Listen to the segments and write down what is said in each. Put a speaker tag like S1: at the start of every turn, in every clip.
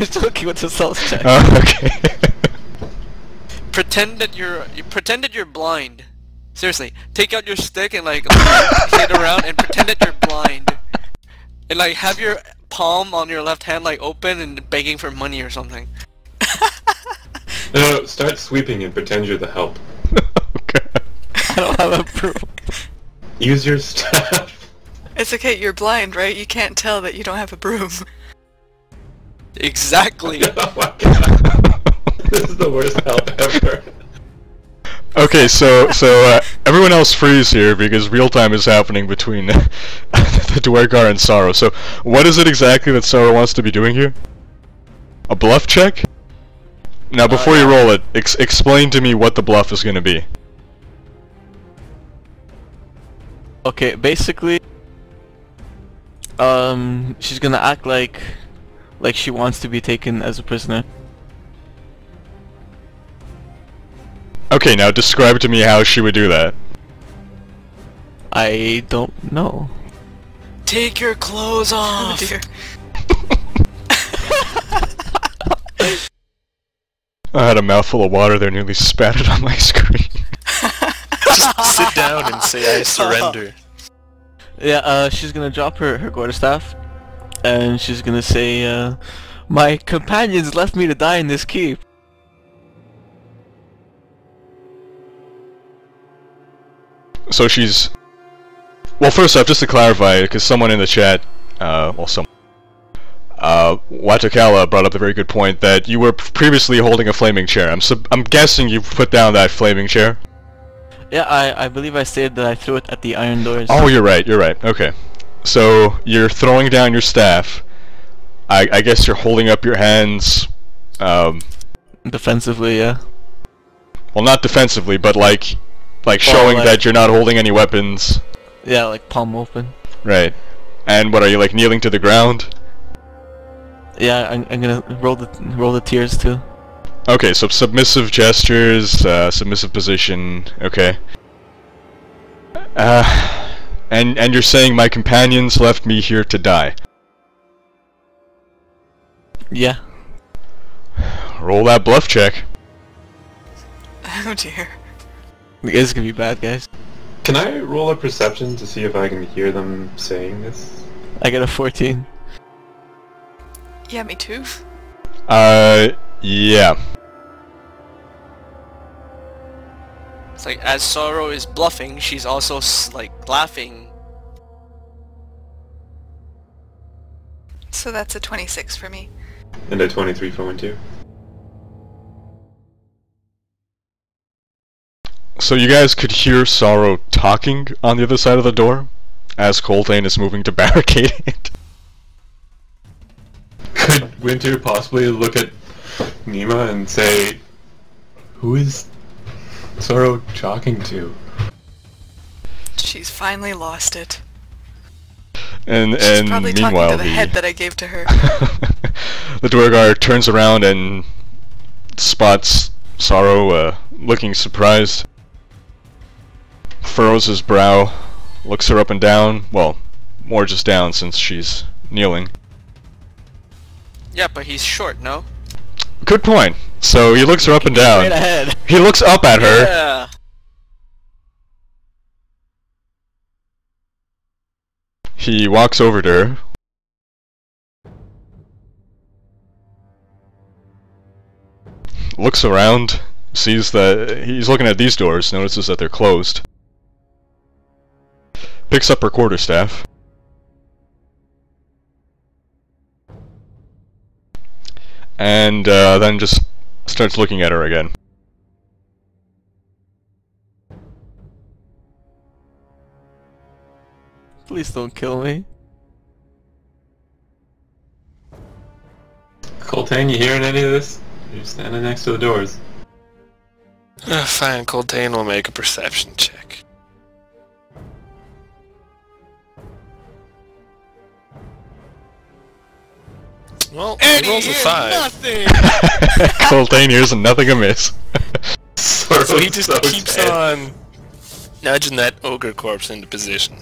S1: was joking with the stealth check.
S2: Oh, okay.
S3: Pretend that you're blind. Seriously, take out your stick and like hit around and pretend that you're blind. And like have your palm on your left hand like open and begging for money or something.
S4: No, start sweeping and pretend you're the help.
S2: Okay.
S1: I don't have a broom.
S4: Use your staff.
S5: It's okay, you're blind, right? You can't tell that you don't have a broom.
S3: Exactly.
S4: Oh my god. This is the worst help ever.
S2: Okay, so everyone else freeze here because real time is happening between the duergar and Sorrow. So what is it exactly that Sorrow wants to be doing here? A bluff check? Now before you roll it, explain to me what the bluff is going to be.
S1: Okay, basically, she's gonna act like she wants to be taken as a prisoner.
S2: Okay, now describe to me how she would do that.
S1: I don't know.
S3: Take your clothes off.
S5: Oh dear.
S2: I had a mouthful of water there, nearly spat it on my screen.
S6: Just sit down and say I surrender.
S1: Yeah, she's gonna drop her quarterstaff, and she's gonna say, my companions left me to die in this keep.
S2: So she's... Well, first off, just to clarify, because someone in the chat, Watakala brought up a very good point that you were previously holding a flaming chair. I'm guessing you put down that flaming chair?
S1: Yeah, I believe I stated that I threw it at the iron doors.
S2: Oh, you're right, okay. So, you're throwing down your staff. I guess you're holding up your hands,
S1: defensively, yeah.
S2: Well, not defensively, but like showing that you're not holding any weapons.
S1: Yeah, like palm open.
S2: Right. And what are you, like, kneeling to the ground?
S1: Yeah, I'm gonna roll the tears too.
S2: Okay, so submissive gestures, submissive position, okay. And you're saying my companions left me here to die.
S1: Yeah.
S2: Roll that bluff check.
S5: Oh dear.
S1: This is gonna be bad, guys.
S4: Can I roll a perception to see if I can hear them saying this?
S1: I got a 14.
S5: Yeah, me too.
S2: Yeah.
S3: It's like as Sorrow is bluffing, she's also like laughing.
S5: So that's a 26 for me.
S4: And a 23 for one too.
S2: So you guys could hear Sorrow talking on the other side of the door as Coltane is moving to barricade it.
S4: Could Winter possibly look at Nima and say, who is Sorrow talking to?
S5: She's finally lost it.
S2: And
S5: She's probably
S2: meanwhile
S5: talking to the head that I gave to her.
S2: the duergar turns around and spots Sorrow looking surprised. Furrows his brow, looks her up and down, well, more just down since she's kneeling.
S3: Yeah, but he's short, no?
S2: Good point. So he looks her up and down.
S1: Straight ahead.
S2: He looks up at her.
S3: Yeah.
S2: He walks over to her. Looks around, sees that he's looking at these doors, notices that they're closed. Picks up her quarterstaff. And then just starts looking at her again.
S1: Please don't kill me.
S4: Coltane, you hearing any of this? You're standing next to the doors.
S6: Fine, Coltane will make a perception check. Well, he rolls a 5.
S3: Nothing.
S2: Coltane hears nothing amiss.
S6: So he just keeps on nudging that ogre corpse into position.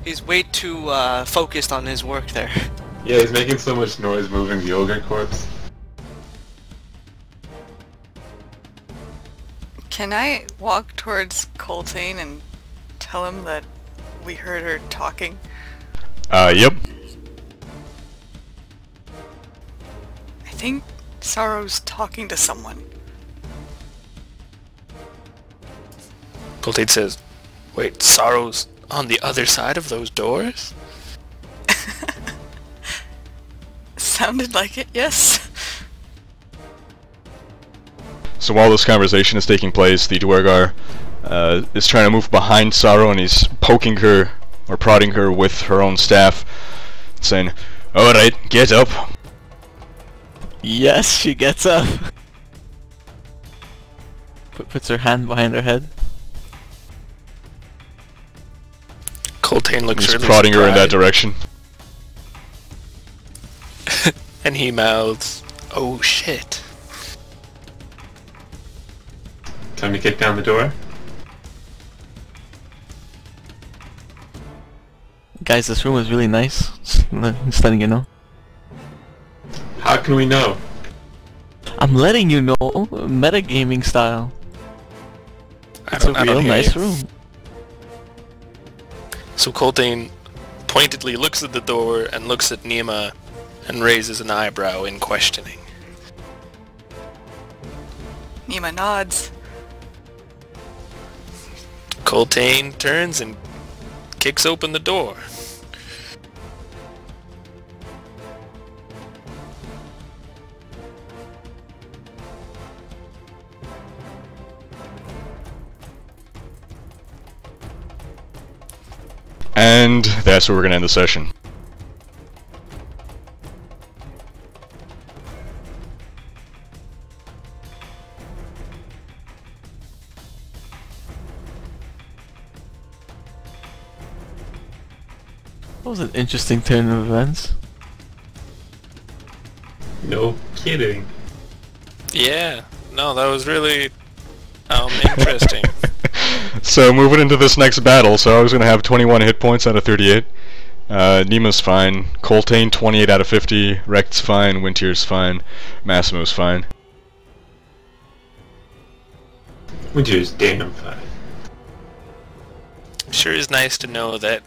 S3: He's way too focused on his work there.
S4: Yeah, he's making so much noise moving the ogre corpse.
S5: Can I walk towards Coltane and tell him that we heard her talking?
S2: Yep.
S5: I think Sorrow's talking to someone.
S6: Coltane says, "Wait, Sorrow's on the other side of those doors?"
S5: Sounded like it, yes.
S2: So while this conversation is taking place, the duergar is trying to move behind Sorrow, and he's poking her, or prodding her with her own staff, saying, "Alright, get up."
S1: Yes, she gets up. Puts her hand behind her head.
S6: Coltane looks
S2: He's
S6: really
S2: prodding her in that
S6: surprised.
S2: direction.
S6: And he mouths, "Oh shit."
S4: Time to kick down the door.
S1: Guys, this room is really nice. Just letting you know.
S4: How can we know?
S1: I'm letting you know, metagaming style. It's a
S6: I
S1: real
S6: don't hear
S1: nice
S6: you.
S1: room.
S6: So Coltane pointedly looks at the door and looks at Nima and raises an eyebrow in questioning.
S5: Nima nods.
S6: Coltane turns and kicks open the door.
S2: And that's where we're gonna end the session.
S1: That was an interesting turn of events.
S4: No kidding.
S6: Yeah, no, that was really interesting.
S2: So moving into this next battle, so I was gonna have 21 hit points out of 38. Nima's fine. Coltane 28 out of 50. Rect's fine. Winter's fine. Massimo's fine.
S4: Winter's damn fine.
S6: Sure is nice to know that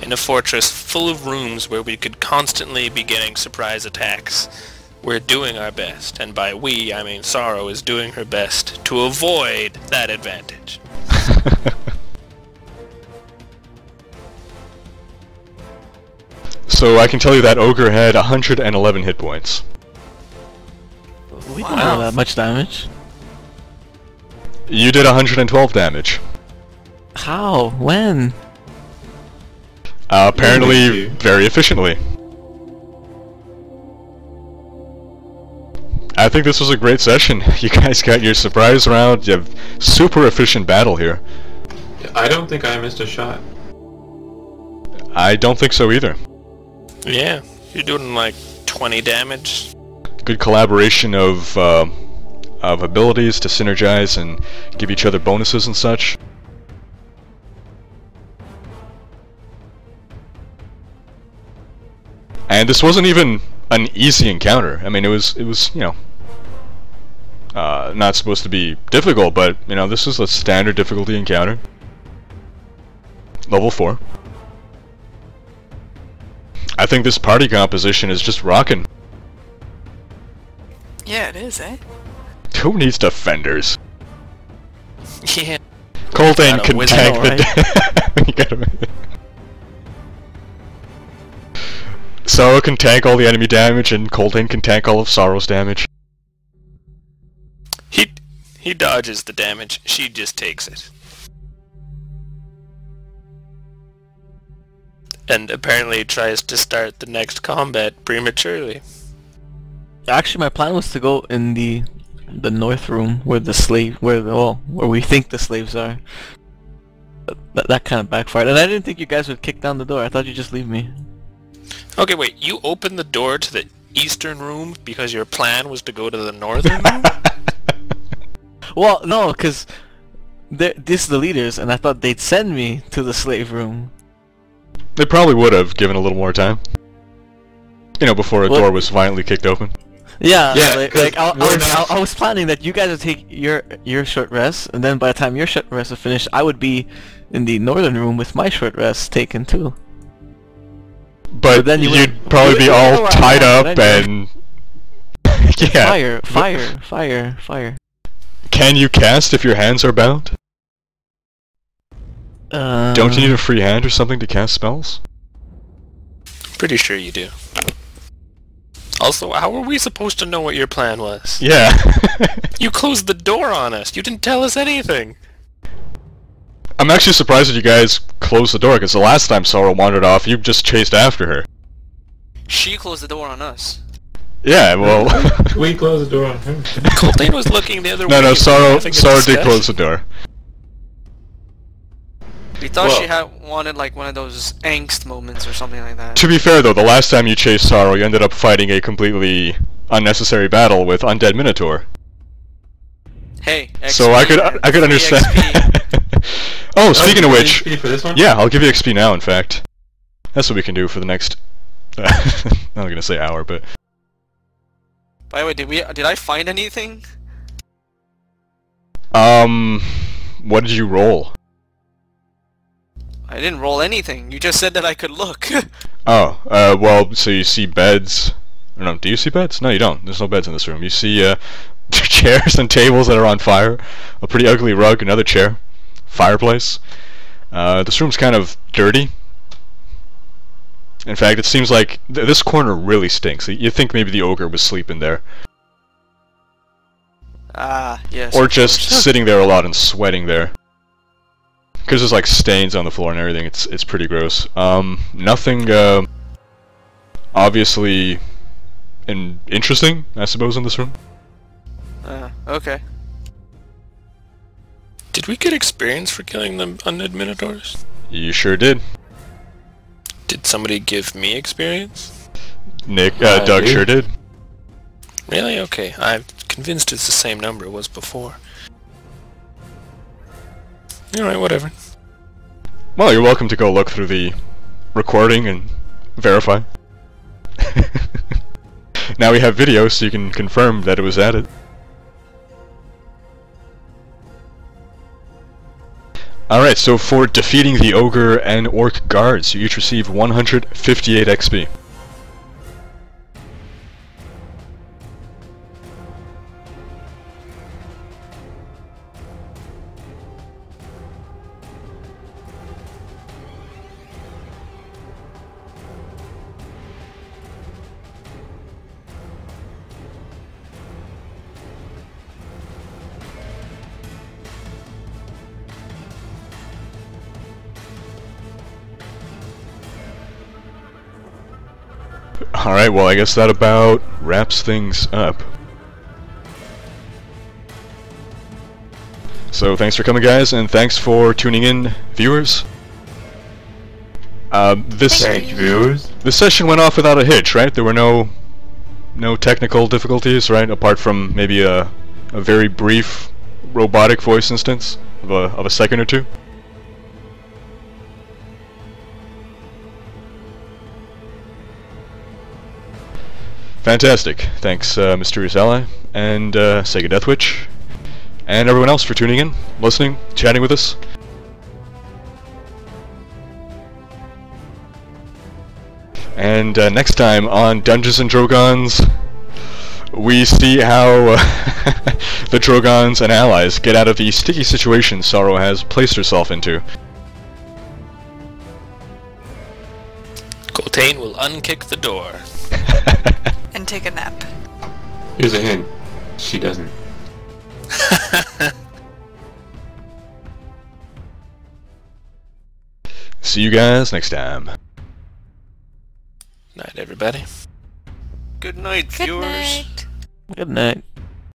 S6: in a fortress full of rooms where we could constantly be getting surprise attacks, we're doing our best, and by we, I mean Sorrow is doing her best to avoid that advantage.
S2: So I can tell you that Ogre had 111 hit points.
S1: We didn't do that much damage.
S2: You did 112 damage.
S1: How? When?
S2: Apparently very efficiently. I think this was a great session. You guys got your surprise round. You have super efficient battle here.
S4: I don't think I missed a shot.
S2: I don't think so either.
S6: Yeah, you're doing like 20 damage.
S2: Good collaboration of abilities to synergize and give each other bonuses and such. And this wasn't even an easy encounter. I mean, it was you know, not supposed to be difficult, but you know, this is a standard difficulty encounter. Level 4. I think this party composition is just rocking.
S5: Yeah, it is, eh?
S2: Who needs defenders?
S6: Yeah.
S2: Coltane
S6: Got a
S2: can
S6: wizard,
S2: tank
S1: alright.
S2: the. You gotta- Sorrow can tank all the enemy damage, and Coltane can tank all of Sorrow's damage.
S6: He dodges the damage, she just takes it. And apparently tries to start the next combat prematurely.
S1: Actually, my plan was to go in the north room where the slave, where we think the slaves are. That kind of backfired, and I didn't think you guys would kick down the door. I thought you'd just leave me.
S6: Okay, wait, you opened the door to the eastern room because your plan was to go to the northern room?
S1: Well, no, because these are the leaders, and I thought they'd send me to the slave room.
S2: They probably would have, given a little more time. You know, before a door was violently kicked open.
S1: Yeah,
S4: Yeah,
S1: like,
S4: 'cause
S1: I was planning that you guys would take your short rest, and then by the time your short rest was finished, I would be in the northern room with my short rest taken too.
S2: But
S1: then
S2: you'd probably be all tied up and... yeah.
S1: Fire.
S2: Can you cast if your hands are bound? Don't you need a free hand or something to cast spells?
S6: Pretty sure you do. Also, how were we supposed to know what your plan was?
S2: Yeah.
S6: You closed the door on us. You didn't tell us anything.
S2: I'm actually surprised that you guys closed the door, because the last time Sorrow wandered off, you just chased after her.
S3: She closed the door on us.
S2: Yeah, well...
S4: We closed the door on him.
S6: Colton was looking the other way.
S2: no, Sorrow
S6: having a
S2: did
S6: discussion.
S2: close the door.
S3: We thought
S4: Well-
S3: she had wanted like one of those angst moments or something like that.
S2: To be fair though, the last time you chased Sorrow, you ended up fighting a completely unnecessary battle with Undead Minotaur.
S3: Hey, XP,
S2: So I could
S3: free
S2: understand.
S3: XP.
S2: Oh, speaking of which,
S4: XP for this one?
S2: yeah, I'll give you XP now. In fact, that's what we can do for the next. I'm not gonna say hour, but
S3: By the way, did I find anything?
S2: what did you roll?
S3: I didn't roll anything. You just said that I could look.
S2: Oh, well, so you see beds. No, do you see beds? No, you don't. There's no beds in this room. You see chairs and tables that are on fire, a pretty ugly rug, another chair, fireplace. This room's kind of dirty. In fact, it seems like this corner really stinks. You think maybe the ogre was sleeping there.
S3: Ah, yes.
S2: Or
S3: of
S2: just
S3: course.
S2: sitting there a lot and sweating there. Because there's like stains on the floor and everything. It's pretty gross. Nothing obviously interesting, I suppose, in this room.
S3: Okay.
S6: Did we get experience for killing the undead minotaurs?
S2: You sure did.
S6: Did somebody give me experience?
S2: Nick,
S4: I
S2: Doug
S4: did.
S2: sure did.
S6: Really? Okay. I'm convinced it's the same number it was before. Alright, whatever.
S2: Well, you're welcome to go look through the recording and verify. Now we have video, so you can confirm that it was added. Alright, so for defeating the ogre and orc guards, you each receive 158 XP. Alright, well I guess that about wraps things up. So thanks for coming guys, and thanks for tuning in, viewers.
S4: Thank you, viewers.
S2: This session went off without a hitch, right? There were no technical difficulties, right? Apart from maybe a very brief robotic voice instance of a second or two. Fantastic. Thanks, Mysterious Ally, and Sega Deathwitch, and everyone else for tuning in, listening, chatting with us. And next time on Dungeons and Drogans, we see how the Drogans and allies get out of the sticky situation Sorrow has placed herself into.
S6: Coltain will unkick the door.
S5: And take a nap.
S4: Here's a hint. She doesn't.
S2: See you guys next time.
S6: Night, everybody.
S3: Good night,
S5: Good
S3: viewers.
S5: night.
S1: Good night.